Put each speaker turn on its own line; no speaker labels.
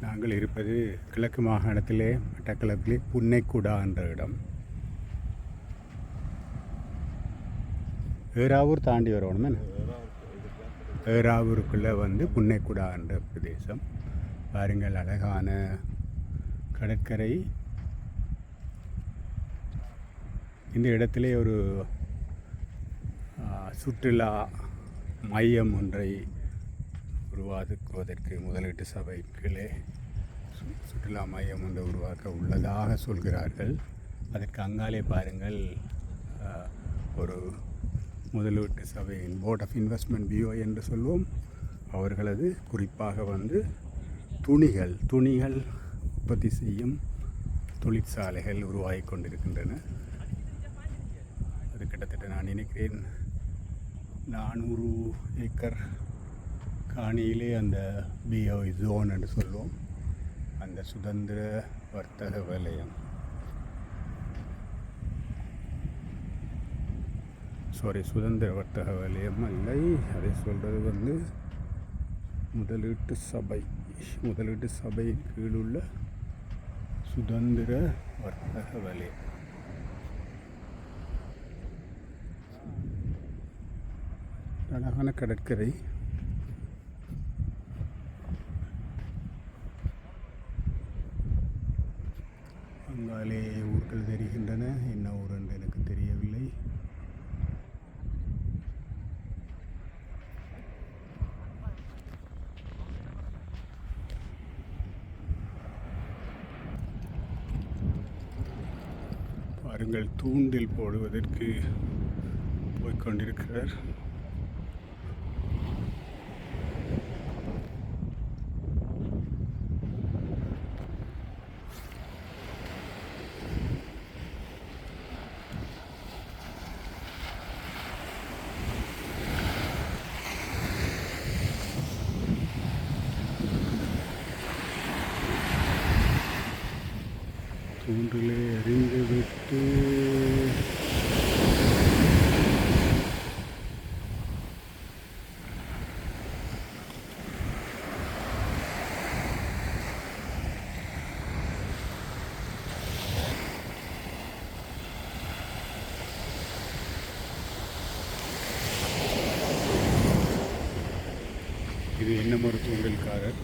நாங்கள் இருப்பது கிழக்கு மாகாணத்திலே மட்டக்களப்பிலே புன்னைக்குடா என்ற இடம். ஏறாவூர் தாண்டி வரணும். ஏறாவூருக்குள்ளே புன்னைக்குடா என்ற பிரதேசம். பாருங்கள், அழகான கடற்கரை. இந்த இடத்திலே ஒரு சுற்றுலா மையம் ஒன்றை உருவாக்குவதற்கு முதலீட்டு சபை கீழே சுற்றுலா மையம் ஒன்றை உருவாக்க உள்ளதாக சொல்கிறார்கள். அதற்கு அங்காலே பாருங்கள், ஒரு முதலீட்டு சபையின் போர்ட் ஆஃப் இன்வெஸ்ட்மெண்ட் பிஓ என்று சொல்வோம், அவர்களது குறிப்பாக துணிகள் உற்பத்தி செய்யும் தொழிற்சாலைகள் உருவாகி கொண்டிருக்கின்றன. அது கிட்டத்தட்ட நான் நினைக்கிறேன் 400 ஏக்கர் காணியிலே அந்த பிஓ ஜோன் என்று சொல்வோம், அந்த சுதந்திர வர்த்தக வலயம். சுதந்திர வர்த்தக வலயம் இல்லை, அதை சொல்கிறது முதலீட்டு சபை கீழுள்ள சுதந்திர வர்த்தக வலயம். அழகான கடற்கரை. அங்காலே ஊர்கள் தெரிகின்றன. என்ன ஊர் என்று எனக்கு தெரியவில்லை. பாருங்கள், தூண்டில் போடுவதற்கு போய்கொண்டிருக்கிறார். தூண்டிலே அறிந்துவிட்டு இது இன்னும் ஒரு தூண்டில்காரர்.